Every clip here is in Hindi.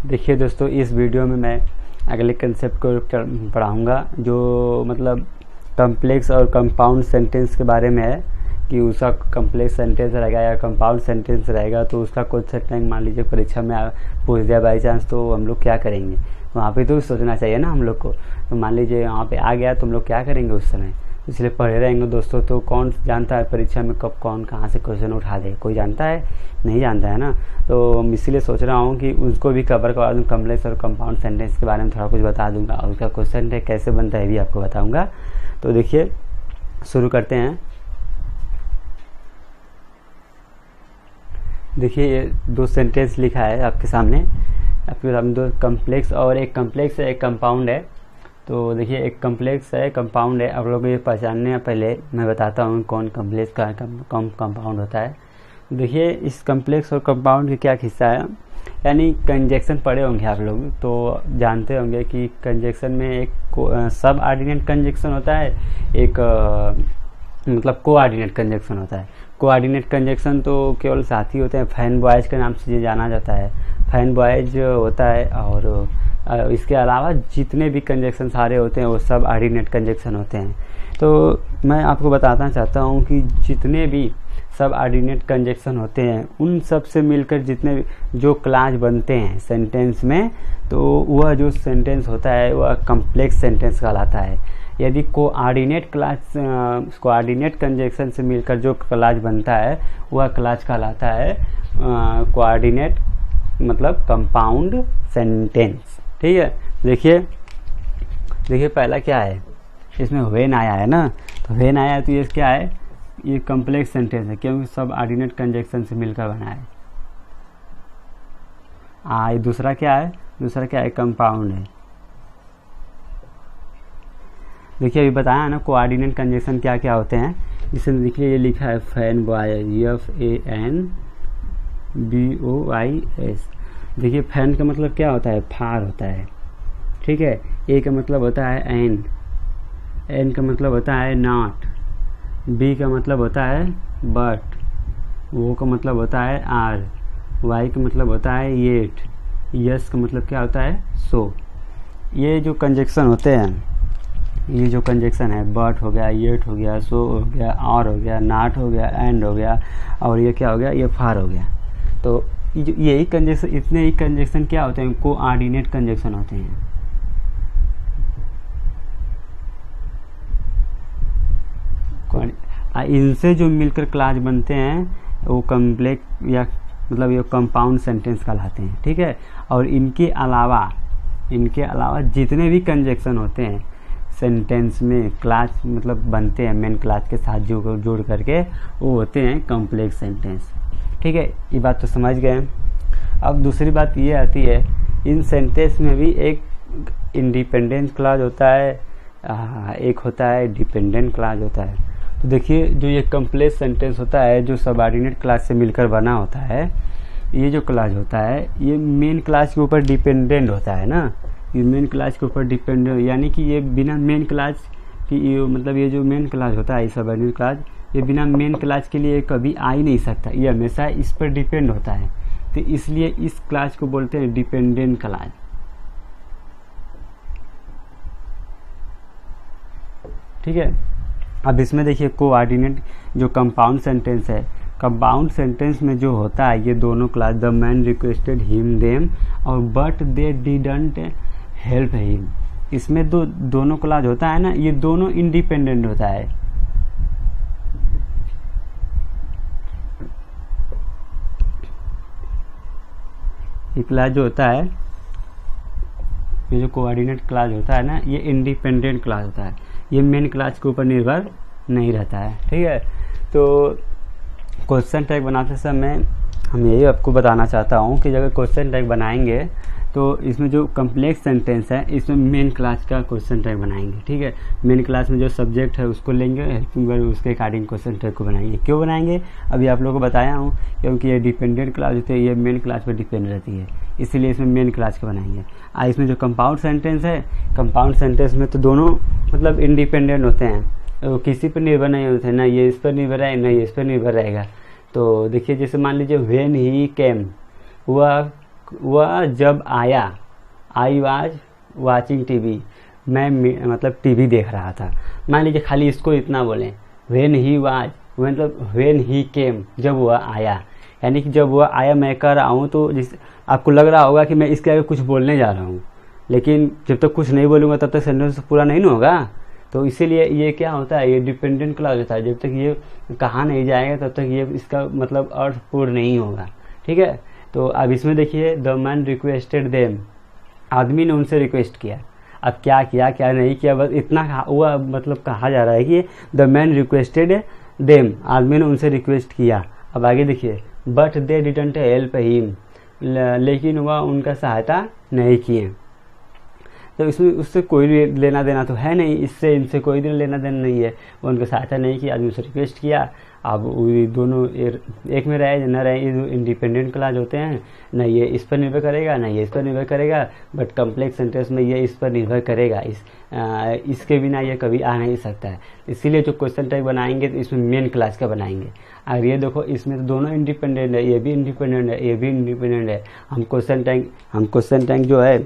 देखिए दोस्तों, इस वीडियो में मैं अगले कंसेप्ट को पढ़ाऊँगा जो मतलब कम्प्लेक्स और कंपाउंड सेंटेंस के बारे में है कि उसका कम्प्लेक्स सेंटेंस रहेगा या कंपाउंड सेंटेंस रहेगा तो उसका क्वेश्चन टैग मान लीजिए परीक्षा में पूछ दिया बाई चांस, तो हम लोग क्या करेंगे। वहाँ पे तो सोचना चाहिए ना हम लोग को। तो मान लीजिए वहाँ पे आ गया तो हम लोग क्या करेंगे उस समय। इसलिए पढ़े रहेंगे दोस्तों। तो कौन जानता है परीक्षा में कब कौन कहाँ से क्वेश्चन उठा दे, कोई जानता है? नहीं जानता है ना। तो इसलिए सोच रहा हूँ कि उसको भी कवर करवा दूँ, कम्प्लेक्स और कंपाउंड सेंटेंस के बारे में थोड़ा कुछ बता दूंगा और उसका क्वेश्चन टैग कैसे बनता है भी आपको बताऊँगा। तो देखिए शुरू करते हैं। देखिए ये दो सेंटेंस लिखा है आपके सामने दो कम्प्लेक्स और एक कम्प्लेक्स है, एक कंपाउंड है। तो देखिए एक कम्प्लेक्स है, कंपाउंड है। आप लोग ये पहचानने हैं, पहले मैं बताता हूँ कौन कम्प्लेक्स का कंपाउंड होता है। देखिए इस कम्प्लेक्स और कंपाउंड के क्या हिस्सा है, यानी कंजक्शन पढ़े होंगे आप लोग तो जानते होंगे कि कंजक्शन में एक सब ऑर्डिनेट कंजक्शन होता है, एक मतलब कोऑर्डिनेट कंजक्शन होता है। कोऑर्डिनेट कंजक्शन तो केवल साथी होते हैं, फैन बॉयज के नाम से जाना जाता है, फैन बॉयज होता है। और इसके अलावा जितने भी कंजक्शन सारे होते हैं वो सब ऑर्डिनेट कंजक्शन होते हैं। तो मैं आपको बताना चाहता हूँ कि जितने भी सब ऑर्डिनेट कंजक्शन होते हैं उन सब से मिलकर जितने जो क्लास बनते हैं सेंटेंस में, तो वह जो सेंटेंस होता है वह कम्प्लेक्स सेंटेंस कहलाता है। यदि कोऑर्डिनेट कंजक्शन से मिलकर जो क्लास बनता है वह क्लास कहलाता है कोऑर्डिनेट मतलब कंपाउंड सेंटेंस। ठीक है। देखिए पहला क्या है, इसमें व्हेन आया है ना, तो व्हेन आया है तो ये क्या है, ये कम्प्लेक्स सेंटेंस है क्योंकि सब ऑर्डिनेट कंजक्शन से मिलकर बना है। दूसरा क्या है, कंपाउंड है। देखिए अभी बताया ना कोऑर्डिनेट कंजक्शन क्या क्या होते हैं। इसमें देखिए ये लिखा है फैन बॉयज, FANBOYS। देखिए फैन का मतलब क्या होता है, फार होता है। ठीक है। ए का मतलब होता है एन का मतलब होता है नॉट, बी का मतलब होता है बट, ओ का मतलब होता है आर, वाई का मतलब होता है येट, यस का मतलब क्या होता है सो। ये जो कंजक्शन होते हैं, ये जो कंजक्शन है बट हो गया, येट हो गया, सो हो गया, आर हो गया, नॉट हो गया, एंड हो गया और ये क्या हो गया, ये फार हो गया। तो यही कंजक्शन, इतने ही कंजक्शन क्या होते हैं, कोऑर्डिनेट कंजक्शन होते हैं। इनसे जो मिलकर क्लास बनते हैं वो कम्प्लेक्स या मतलब ये कंपाउंड सेंटेंस कहलाते हैं। ठीक है। और इनके अलावा जितने भी कंजक्शन होते हैं सेंटेंस में क्लास मतलब बनते हैं मेन क्लास के साथ जोड़ करके, वो होते हैं कॉम्प्लेक्स सेंटेंस। ठीक है, ये बात तो समझ गए। अब दूसरी बात ये आती है, इन सेंटेंस में भी एक इंडिपेंडेंट क्लास होता है, एक होता है डिपेंडेंट क्लास होता है। तो देखिए जो ये कॉम्प्लेक्स सेंटेंस होता है जो सबऑर्डिनेट क्लास से मिलकर बना होता है, ये जो क्लास होता है ये मेन क्लास के ऊपर डिपेंडेंट होता है ना, ये मेन क्लास के ऊपर डिपेंडेंट, यानी कि ये बिना मेन क्लास की मतलब ये जो मेन क्लास होता है सबऑर्डिनेट क्लास, ये बिना मेन क्लास के लिए कभी आ ही नहीं सकता, ये हमेशा इस पर डिपेंड होता है। तो इसलिए इस क्लास को बोलते हैं डिपेंडेंट क्लास। ठीक है। अब इसमें देखिए कोऑर्डिनेट जो कंपाउंड सेंटेंस है, कंपाउंड सेंटेंस में जो होता है ये दोनों clause, the man requested him them और but they didn't help him, इसमें दोनों क्लास होता है ना, ये दोनों इंडिपेंडेंट होता है। ये क्लास जो होता है, ये जो कोऑर्डिनेट क्लास होता है ना, ये इंडिपेंडेंट क्लास होता है, ये मेन क्लास के ऊपर निर्भर नहीं रहता है। ठीक है। तो क्वेश्चन टैग बनाते समय हम यही आपको बताना चाहता हूँ कि अगर क्वेश्चन टैग बनाएंगे तो इसमें जो कम्प्लेक्स सेंटेंस है इसमें मेन क्लास का क्वेश्चन टैग बनाएंगे। ठीक है। मेन क्लास में जो सब्जेक्ट है उसको लेंगे, हेल्पिंग वर्ब उसके अकॉर्डिंग क्वेश्चन टैग को बनाएंगे। क्यों बनाएंगे अभी आप लोगों को बताया हूँ, क्योंकि ये डिपेंडेंट क्लास होती है, ये मेन क्लास पर डिपेंड रहती है, इसीलिए इसमें मेन क्लास का बनाएंगे। इसमें जो कंपाउंड सेंटेंस है, कंपाउंड सेंटेंस में तो दोनों मतलब इंडिपेंडेंट होते हैं, तो किसी पर निर्भर नहीं होते हैं, ना ये इस पर निर्भर है ना ये इस पर निर्भर रहेगा। तो देखिए जैसे मान लीजिए व्हेन ही केम, वह वह जब आया, आई वाज वाचिंग टीवी, मैं मतलब टीवी देख रहा था। मान लीजिए खाली इसको इतना बोलें, व्हेन ही वाज मतलब व्हेन ही केम, जब वह आया, यानी कि जब वह आया मैं कह रहा हूँ, तो जिस आपको लग रहा होगा कि मैं इसके आगे कुछ बोलने जा रहा हूँ, लेकिन जब तक कुछ नहीं बोलूँगा तब तक सेंटेंस पूरा नहीं होगा। तो इसीलिए ये क्या होता है, ये डिपेंडेंट क्लॉज होता है। जब तक ये कहा नहीं जाएगा तब तक ये इसका मतलब अर्थ पूर्ण नहीं होगा। ठीक है, तो अब इसमें देखिए द मैन रिक्वेस्टेड देम, आदमी ने उनसे रिक्वेस्ट किया। अब क्या किया क्या नहीं किया, बस इतना हुआ, मतलब कहा जा रहा है कि द मैन रिक्वेस्टेड देम, आदमी ने उनसे रिक्वेस्ट किया। अब आगे देखिए, but they didn't help him, लेकिन वह उनका सहायता नहीं किए। तो इसमें उससे कोई लेना देना तो है नहीं, इससे इनसे कोई लेना देना नहीं है। वो उनका सहायता नहीं किया, आदमी उसे रिक्वेस्ट किया। अब दोनों एक में रहे न रहे, ये जो इंडिपेंडेंट क्लॉज होते हैं, न ये इस पर निर्भर करेगा न ये इस पर निर्भर करेगा, बट कम्प्लेक्स सेंटेंस में ये इस पर निर्भर करेगा। इसके बिना ये कभी आ नहीं सकता है। इसीलिए जो क्वेश्चन टैग बनाएंगे तो इसमें मेन क्लास का बनाएंगे। अगर ये देखो इसमें तो दोनों इंडिपेंडेंट है, ये भी इंडिपेंडेंट है, ये भी इंडिपेंडेंट है। हम क्वेश्चन टैग जो है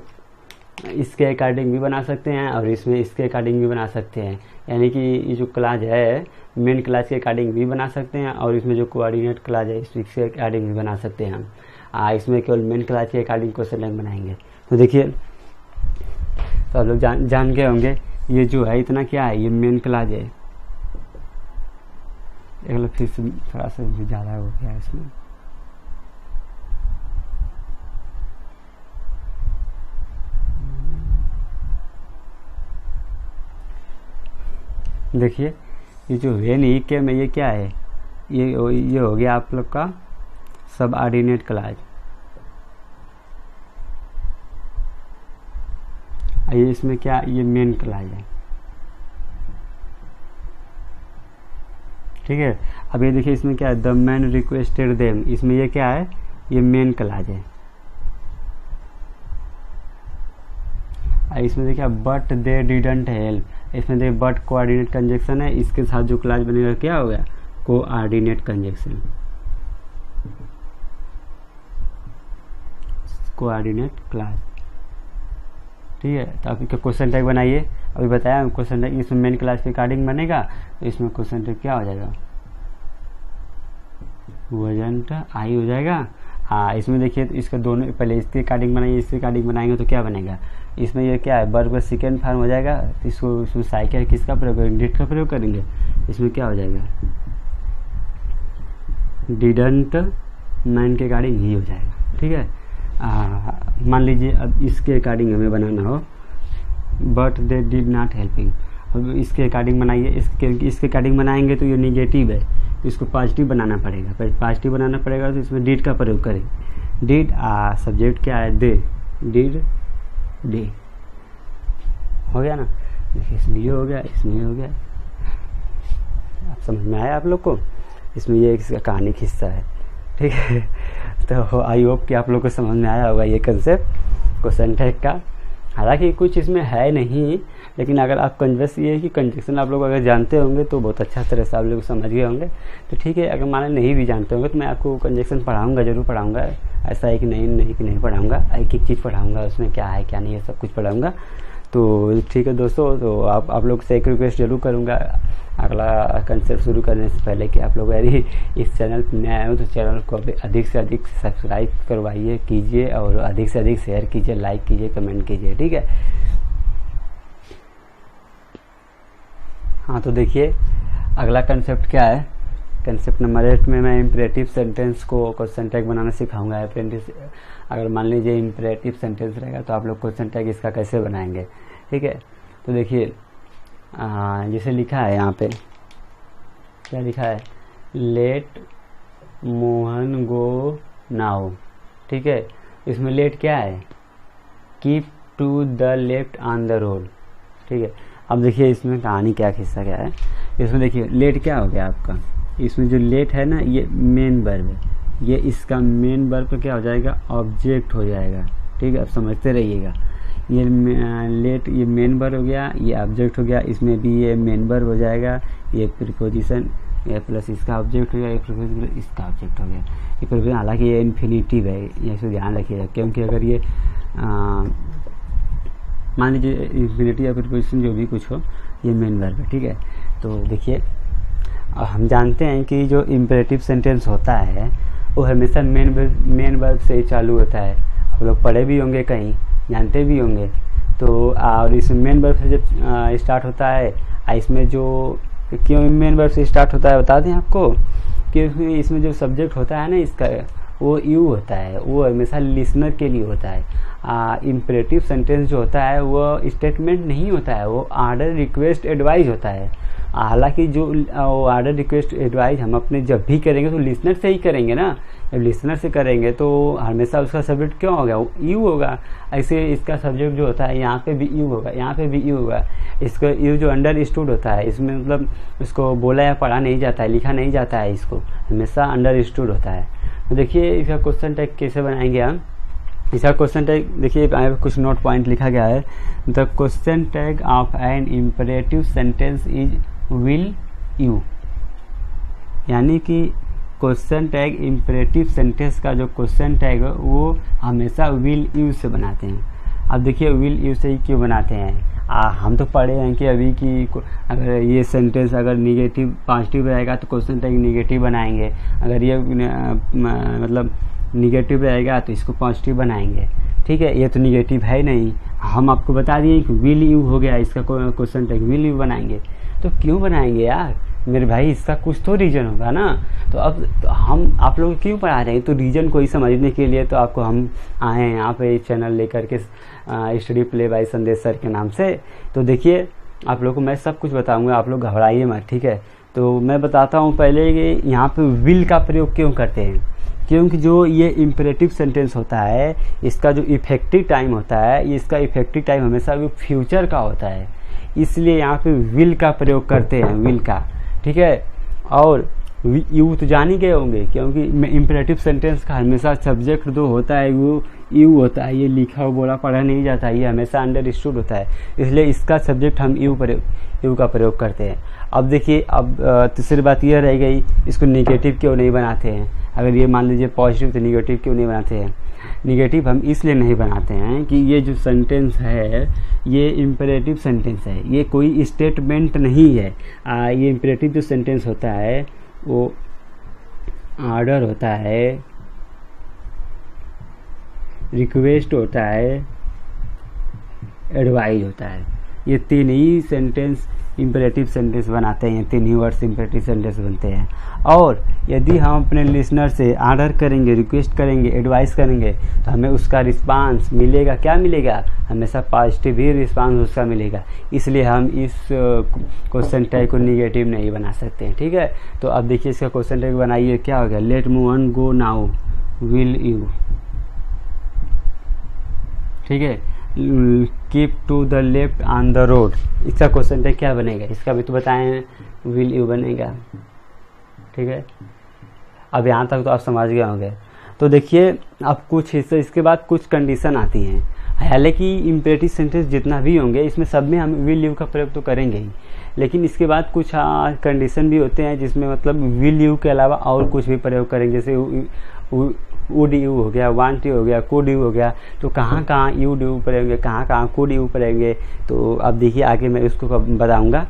इसके अकॉर्डिंग भी बना सकते हैं और इसमें इसके अकॉर्डिंग भी बना सकते हैं। यानी कि ये जो क्लास है मेन क्लास के अकॉर्डिंग भी बना सकते हैं और इसमें जो कोऑर्डिनेट क्लास है इसके अकॉर्डिंग भी बना सकते हैं हम। इसमें केवल मेन क्लास के अकॉर्डिंग क्वेश्चन टैग बनाएंगे। तो देखिए, तो आप लोग जान गए होंगे ये जो है इतना क्या है, ये मेन क्लास है। एक लोग फिर से थोड़ा सा ज़्यादा हो गया इसमें। देखिए ये जो व्हेन ही के में ये क्या है, ये हो गया आप लोग का सबऑर्डिनेट क्लॉज। ये इसमें क्या, ये मेन क्लॉज है। ठीक है, अब ये देखिए इसमें क्या है, द मैन रिक्वेस्टेड देम, इसमें ये क्या है, ये मेन क्लॉज है। इसमें देखिए बट दे डिडंट हेल्प, इसमें देखिए बट कोऑर्डिनेट कंजक्शन है, इसके साथ जो क्लॉज बनेगा क्या हो गया, कोऑर्डिनेट कंजक्शन, कोऑर्डिनेट क्लॉज। ठीक है, तो आप इसका क्वेश्चन टैग बनाइए। अभी बताया क्वेश्चन टैग इसमें मेन क्लास के अकॉर्डिंग बनेगा, तो इसमें क्वेश्चन टैग क्या हो जाएगा, वजंट आई हो जाएगा। हाँ, इसमें देखिए तो इसका दोनों पहले इसके अकॉर्डिंग बनाइए, इसके अकॉर्डिंग बनाएंगे तो क्या बनेगा, इसमें ये क्या है, वर्ब का सेकेंड फॉर्म हो जाएगा। तो इसको इसमें साइकिल किसका प्रयोग करेंगे, डिड का प्रयोग करेंगे। इसमें क्या हो जाएगा, डिडंट मैन के अकॉर्डिंग ही हो जाएगा। ठीक है, मान लीजिए अब इसके अकॉर्डिंग हमें बनाना हो, but they did not helping. अब इसके अकॉर्डिंग बनाइए, इसके अकॉर्डिंग बनाएंगे तो ये निगेटिव है, तो इसको पॉजिटिव बनाना पड़ेगा। पॉजिटिव बनाना पड़ेगा तो इसमें डिड का प्रयोग करें। डिड सब्जेक्ट क्या है, दे, डिड डे हो गया ना। देखिए इसमें ये हो गया, इसमें ये हो गया। आप समझ में आया आप लोग को, इसमें ये इसका कहानी का हिस्सा है। ठीक है, तो आई होप कि आप लोग को समझ में आया होगा ये कंसेप्ट क्वेश्चन टैग का। हालांकि कुछ इसमें है नहीं, लेकिन अगर आप बस ये है कि कंजक्शन आप लोग अगर जानते होंगे तो बहुत अच्छा तरह से आप लोग समझ गए होंगे। तो ठीक है, अगर मान नहीं भी जानते होंगे तो मैं आपको कंजक्शन पढ़ाऊंगा, जरूर पढ़ाऊंगा। ऐसा है कि नहीं पढ़ाऊंगा, एक एक चीज़ पढ़ाऊंगा, उसमें क्या है क्या नहीं है सब कुछ पढ़ाऊंगा। तो ठीक है दोस्तों, तो आप लोग से एक रिक्वेस्ट जरूर करूँगा अगला कंसेप्ट शुरू करने से पहले कि आप लोग यदि इस चैनल पर नए आए हो तो चैनल को अधिक से अधिक सब्सक्राइब करवाइए, कीजिए और अधिक से अधिक शेयर कीजिए, लाइक कीजिए, कमेंट कीजिए। ठीक है, हाँ तो देखिए अगला कंसेप्ट क्या है। कंसेप्ट नंबर 8 में मैं इम्परेटिव सेंटेंस को क्वेश्चन टैग बनाना सिखाऊंगा। अगर मान लीजिए इम्परेटिव सेंटेंस रहेगा तो आप लोग क्वेश्चन टैग इसका कैसे बनाएंगे। ठीक है, तो देखिए जैसे लिखा है यहाँ पे, क्या लिखा है, लेट मोहन गो नाउ। ठीक है, इसमें लेट क्या है, keep to the left on the road. ठीक है, अब देखिए इसमें कहानी क्या किस्सा क्या है। इसमें देखिए लेट क्या हो गया आपका, इसमें जो लेट है ना ये मेन वर्ब है, ये इसका मेन वर्ब का क्या हो जाएगा, ऑब्जेक्ट हो जाएगा। ठीक है, अब समझते रहिएगा, ये लेट ये मेन वर्ब हो गया, ये ऑब्जेक्ट हो गया, इसमें भी ये मेन वर्ब हो जाएगा, ये प्रीपोजिशन ए प्लस इसका ऑब्जेक्ट हो गया, ए प्लस इसका ऑब्जेक्ट हो गया। ये प्रोपोजिशन हालांकि ये इन्फिनिटिव है, ये इसको ध्यान रखिएगा, क्योंकि अगर ये मान लीजिए इन्फिनिटी या प्रोपोजिशन जो भी कुछ हो, ये मेन वर्ब है, ठीक है। तो देखिए हम जानते हैं कि जो इम्पेरेटिव सेंटेंस होता है वो हमेशा मेन वर्ब से ही चालू होता है। आप लोग पढ़े भी होंगे, कहीं जानते भी होंगे। तो और इस मेन वर्ब से जब स्टार्ट होता है, इसमें जो क्यों मेन वर्ब से स्टार्ट होता है बता दें आपको, कि इसमें जो सब्जेक्ट होता है ना इसका, वो यू होता है, वो हमेशा लिसनर के लिए होता है। इम्पेरेटिव सेंटेंस जो होता है वो स्टेटमेंट नहीं होता है, वो आर्डर रिक्वेस्ट एडवाइस होता है। हालांकि जो आर्डर रिक्वेस्ट एडवाइस हम अपने जब भी करेंगे तो लिसनर से ही करेंगे ना, जब लिसनर से करेंगे तो हमेशा उसका सब्जेक्ट क्यों होगा, यू होगा। ऐसे इसका सब्जेक्ट जो होता है यहाँ पे भी यू होगा, यहाँ पे भी यू होगा। इसका यू जो अंडरस्टूड होता है, इसमें मतलब इसको बोला या पढ़ा नहीं जाता है, लिखा नहीं जाता है, इसको हमेशा अंडरस्टूड होता है। तो देखिए इसका क्वेश्चन टैग कैसे बनाएंगे हम। इसका क्वेश्चन टैग देखिए कुछ नोट पॉइंट लिखा गया है। The question tag of an imperative sentence is will you, यानी कि क्वेश्चन टैग इम्पेरेटिव सेंटेंस का जो क्वेश्चन टैग है वो हमेशा विल यू से बनाते हैं। अब देखिए विल यू से ही क्यों बनाते हैं, हम तो पढ़े हैं कि अभी कि अगर ये सेंटेंस अगर निगेटिव पॉजिटिव रहेगा तो क्वेश्चन टैग निगेटिव बनाएंगे, अगर ये मतलब निगेटिव रहेगा तो इसको पॉजिटिव बनाएंगे, ठीक है। ये तो निगेटिव है नहीं, हम आपको बता दिए कि विल यू हो गया, इसका क्वेश्चन टैग विल यू बनाएंगे। तो क्यों बनाएंगे यार मेरे भाई, इसका कुछ तो रीजन होगा ना। तो अब तो हम आप लोग क्यों पढ़ा रहे हैं, तो रीजन को ही समझने के लिए तो आपको हम आए हैं यहाँ पे चैनल लेकर के, स्टडी प्ले बाय संदेश सर के नाम से। तो देखिए आप लोग को मैं सब कुछ बताऊंगा, आप लोग घबराइए मत, ठीक है। तो मैं बताता हूँ पहले कि यहाँ पे विल का प्रयोग क्यों करते हैं, क्योंकि जो ये इम्पेरेटिव सेंटेंस होता है इसका जो इफेक्टिव टाइम होता है, इसका इफेक्टिव टाइम हमेशा भी फ्यूचर का होता है, इसलिए यहाँ पे विल का प्रयोग करते हैं, विल का, ठीक है। और यू तो जान ही गए होंगे, क्योंकि इम्पेरेटिव सेंटेंस का हमेशा सब्जेक्ट जो होता है वो यू होता है, ये लिखा हुआ बोला पढ़ा नहीं जाता, ये हमेशा अंडरस्टूड होता है, इसलिए इसका सब्जेक्ट हम यू का प्रयोग करते हैं। अब देखिए अब तीसरी बात यह रह गई, इसको निगेटिव क्यों नहीं बनाते हैं। अगर ये मान लीजिए पॉजिटिव तो निगेटिव क्यों नहीं बनाते हैं। निगेटिव हम इसलिए नहीं बनाते हैं कि ये जो सेंटेंस है ये इम्पेरेटिव सेंटेंस है, ये कोई स्टेटमेंट नहीं है। ये इम्पेरेटिव जो सेंटेंस होता है वो ऑर्डर होता है, रिक्वेस्ट होता है, एडवाइज होता है। ये तीन ही सेंटेंस इम्पेरेटिव सेंटेंस बनाते हैं, तीन ही वर्ड्स इम्पेरेटिव सेंटेंस बनते हैं। और यदि हम अपने लिसनर से ऑर्डर करेंगे, रिक्वेस्ट करेंगे, एडवाइस करेंगे तो हमें उसका रिस्पांस मिलेगा, क्या मिलेगा, हमेशा पॉजिटिव ही रिस्पांस उसका मिलेगा। इसलिए हम इस क्वेश्चन टैग को निगेटिव नहीं बना सकते हैं, ठीक है। तो अब देखिए इसका क्वेश्चन टैग बनाइए, क्या हो गया, let move on go now will you, ठीक है। Keep to the left on the road, इसका क्वेश्चन टैग क्या बनेगा, इसका भी तो बताएं, विल यू बनेगा, ठीक है। अब यहाँ तक तो आप समझ गए होंगे। तो देखिए अब कुछ हिस्से इसके बाद कुछ कंडीशन आती हैं। हालांकि इम्पेरेटिव सेंटेंस जितना भी होंगे इसमें सब में हम विल यू का प्रयोग तो करेंगे ही, लेकिन इसके बाद कुछ कंडीशन भी होते हैं जिसमें मतलब विल यू के अलावा और कुछ भी प्रयोग करेंगे, जैसे वुड यू हो गया, वांट यू हो गया, कुड यू हो गया। तो कहाँ कहाँ यू डू पड़ेंगे, कहाँ कहाँ कुड यू पड़ेंगे, तो अब देखिए आगे मैं उसको बताऊंगा।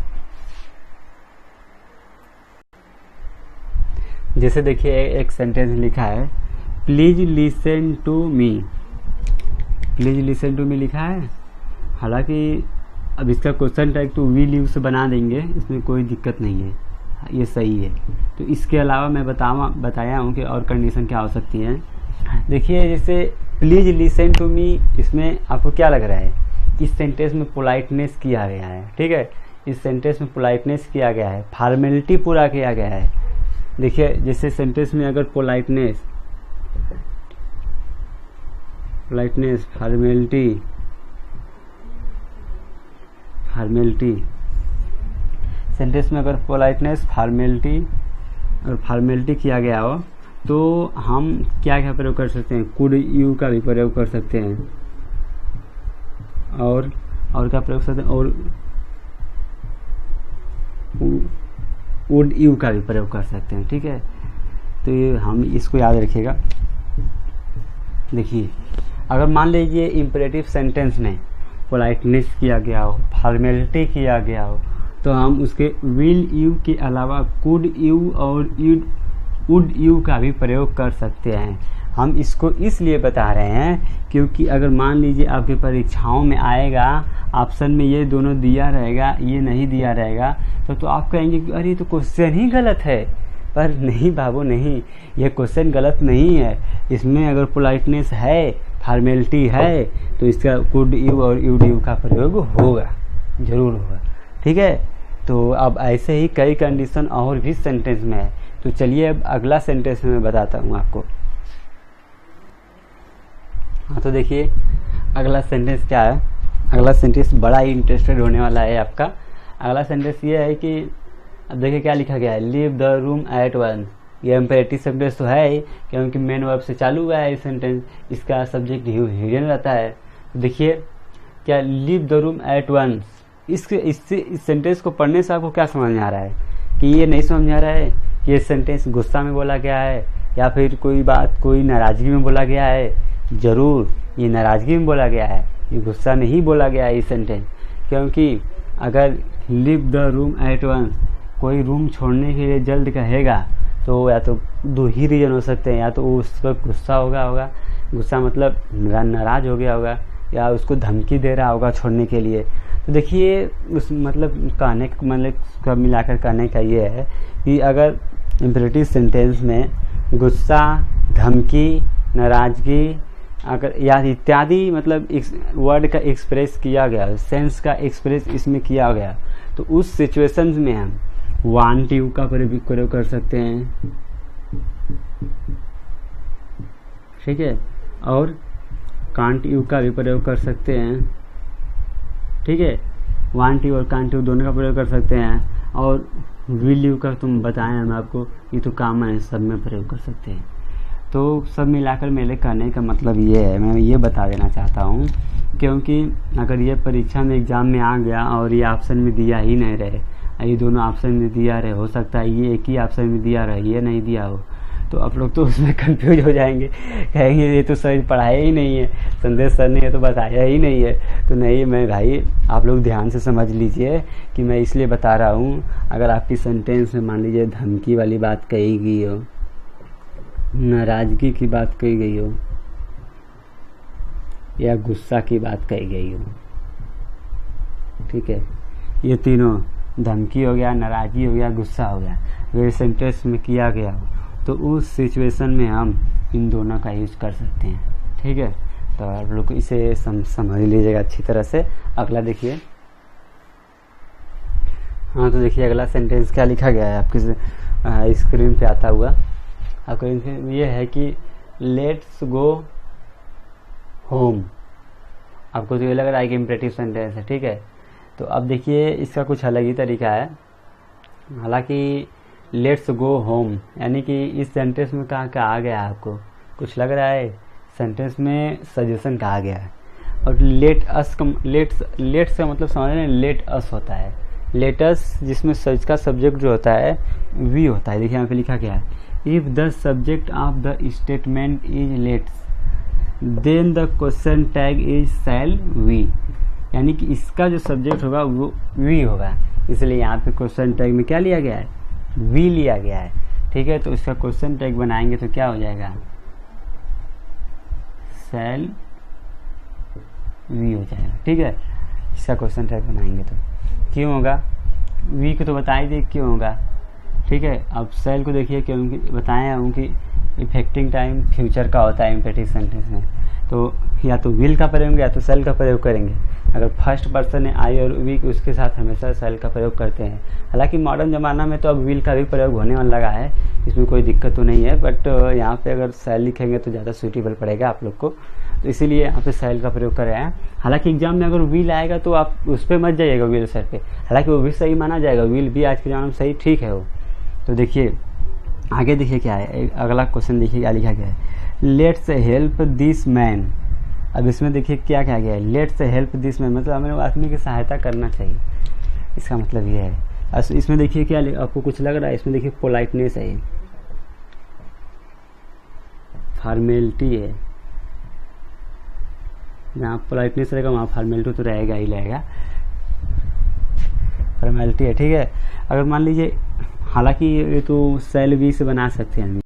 जैसे देखिए एक सेंटेंस लिखा है, please listen to me, please listen to me लिखा है। हालांकि अब इसका क्वेश्चन टैग तो विल यू से बना देंगे, इसमें कोई दिक्कत नहीं है, ये सही है। तो इसके अलावा मैं बताया हूँ कि और कंडीशन क्या हो सकती है। देखिए जैसे प्लीज लिसन टू मी, इसमें आपको क्या लग रहा है, इस सेंटेंस में पोलाइटनेस किया गया है, ठीक है। इस सेंटेंस में पोलाइटनेस किया गया है, फॉर्मेलिटी पूरा किया गया है। देखिए जैसे सेंटेंस में अगर पोलाइटनेस, फॉर्मेलिटी सेंटेंस में अगर पोलाइटनेस, फॉर्मेलिटी किया गया हो तो हम क्या क्या प्रयोग कर सकते हैं, कुड यू का भी प्रयोग कर सकते हैं, और क्या प्रयोग कर सकते हैं, और वुड यू का भी प्रयोग कर सकते हैं। ठीक है, तो ये हम इसको याद रखिएगा। देखिए, अगर मान लीजिए इम्परेटिव सेंटेंस में पोलाइटनेस किया गया हो, फॉर्मेलिटी किया गया हो, तो हम उसके विल यू के अलावा कुड यू और वुड यू का भी प्रयोग कर सकते हैं। हम इसको इसलिए बता रहे हैं क्योंकि अगर मान लीजिए आपके परीक्षाओं में आएगा, ऑप्शन में ये दोनों दिया रहेगा, ये नहीं दिया रहेगा, तो आप कहेंगे कि अरे ये तो क्वेश्चन ही गलत है। पर नहीं बाबू, नहीं, ये क्वेश्चन गलत नहीं है। इसमें अगर पोलाइटनेस है, फॉर्मेलिटी है, तो इसका कुड यू और वुड यू का प्रयोग होगा, जरूर होगा। ठीक है, तो अब ऐसे ही कई कंडीशन और भी सेंटेंस में है। तो चलिए अब अगला सेंटेंस में बताता हूँ आपको। हाँ, तो देखिए अगला सेंटेंस क्या है। अगला सेंटेंस बड़ा ही इंटरेस्टेड होने वाला है आपका। अगला सेंटेंस ये है कि अब देखिए क्या लिखा गया है, leave the room at once. ये इम्पेरेटिव सेंटेंस तो है ही, क्योंकि मेन वर्ब से चालू हुआ है ये सेंटेंस, इसका सब्जेक्ट हिडन रहता है। तो देखिए क्या, leave the room at once, इस सेंटेंस को पढ़ने से आपको क्या समझ में आ रहा है कि ये नहीं समझ में आ रहा है कि ये सेंटेंस गुस्सा में बोला गया है या फिर कोई बात कोई नाराज़गी में बोला गया है। ज़रूर ये नाराज़गी में बोला गया है, ये गुस्सा में ही बोला गया है ये सेंटेंस। क्योंकि अगर leave the room at once कोई रूम छोड़ने के लिए जल्द कहेगा तो या तो दो ही रीजन हो सकते हैं, या तो वो उसका गुस्सा होगा, गुस्सा मतलब नाराज़ हो गया होगा, या उसको धमकी दे रहा होगा छोड़ने के लिए। तो देखिए उस मतलब कहने मतलब सब मिलाकर कहने का ये है कि अगर इम्परेटिव सेंटेंस में गुस्सा, धमकी, नाराज़गी अगर या इत्यादि मतलब वर्ड का एक्सप्रेस किया गया, सेंस का एक्सप्रेस इसमें किया गया, तो उस सिचुएशन में हम वांट यू का प्रयोग कर सकते हैं। ठीक है, और कांट यू का भी प्रयोग कर सकते हैं। ठीक है, वांट यू और कांट यू दोनों का प्रयोग कर सकते हैं। और विल यू का तुम बताएं हम आपको, ये तो कॉमन है, सब में प्रयोग कर सकते हैं। तो सब मिलाकर मेरे कहने का मतलब ये है, मैं ये बता देना चाहता हूँ, क्योंकि अगर ये परीक्षा में एग्ज़ाम में आ गया और ये ऑप्शन में दिया ही नहीं रहे, ये दोनों ऑप्शन में दिया रहे, हो सकता है ये एक ही ऑप्शन में दिया रहे, ये नहीं दिया हो, तो आप लोग तो उसमें कंफ्यूज हो जाएंगे, कहेंगे ये तो सर पढ़ाया ही नहीं है, संदेश सर ने ये तो बताया ही नहीं है। तो नहीं, मैं भाई आप लोग ध्यान से समझ लीजिए कि मैं इसलिए बता रहा हूँ, अगर आपकी सेंटेंस में मान लीजिए धमकी वाली बात कही गई हो, नाराज़गी की बात कही गई हो, या गुस्सा की बात कही गई हो, ठीक है, ये तीनों धमकी हो गया, नाराज़गी हो गया, गुस्सा हो गया, अगर सेंटेंस में किया गया हो तो उस सिचुएशन में हम इन दोनों का यूज़ कर सकते हैं। ठीक है, तो आप लोग इसे समझ लीजिएगा अच्छी तरह से। अगला देखिए, हाँ तो देखिए अगला सेंटेंस क्या लिखा गया है आपके स्क्रीन पे आता हुआ। आपको ये है कि लेट्स गो होम। आपको तो ये लग रहा है कि इम्परेटिव सेंटेंस है, ठीक है, तो अब देखिए इसका कुछ अलग ही तरीका है। हालांकि लेट्स गो होम यानी कि इस सेंटेंस में कहा गया है, आपको कुछ लग रहा है, सेंटेंस में सजेशन कहा गया है। और लेट्स का मतलब समझ रहे हैं, लेट अस होता है, लेट अस जिसमें इसका सब्जेक्ट जो होता है वी होता है। देखिए यहाँ पे लिखा गया है, if the subject of the statement is let's then the question tag is shall we, यानी कि इसका जो सब्जेक्ट होगा वो वी होगा, इसलिए यहाँ पे क्वेश्चन टैग में क्या लिया गया है, वी लिया गया है। ठीक है, तो इसका क्वेश्चन टैग बनाएंगे तो क्या हो जाएगा, शैल वी हो जाएगा। ठीक है, इसका क्वेश्चन टैग बनाएंगे तो क्यों होगा, वी को तो बता ही दे क्यों होगा। ठीक है, अब शैल को देखिए क्योंकि बताएं हम कि इफेक्टिंग टाइम फ्यूचर का होता है इम्परेटिव सेंटेंस में, तो या तो विल का प्रयोग या तो शैल का प्रयोग करेंगे। अगर फर्स्ट पर्सन है आई और वी, उसके साथ हमेशा शैल का प्रयोग करते हैं। हालांकि मॉडर्न ज़माना में तो अब विल का भी प्रयोग होने वाला लगा है, इसमें कोई दिक्कत तो नहीं है, बट यहाँ पे अगर शैल लिखेंगे तो ज़्यादा सूटेबल पड़ेगा आप लोग को, तो इसीलिए यहाँ पे शैल का प्रयोग कर रहे हैं। हालांकि एग्जाम में अगर विल आएगा तो आप उस पर मत जाइएगा, विल सर पे, हालांकि वो भी सही माना जाएगा, विल भी आज के ज़माने में सही ठीक है वो। तो देखिए आगे देखिए क्या है, अगला क्वेश्चन देखिए क्या लिखा गया है, लेट्स हेल्प दिस मैन। अब इसमें देखिए क्या क्या गया है, लेट्स हेल्प दिस मैन मतलब हमें आदमी की सहायता करना चाहिए। इसका मतलब ये है इसमें देखिए क्या आपको कुछ लग रहा है, इसमें देखिए पोलाइटनेस है, फॉर्मेलिटी है। जहाँ पोलाइटनेस रहेगा वहाँ फॉर्मेलिटी तो रहेगा ही रहेगा, फॉर्मेलिटी है, ठीक है। अगर मान लीजिए, हालांकि ये तो सेल भी से बना सकते हैं हम।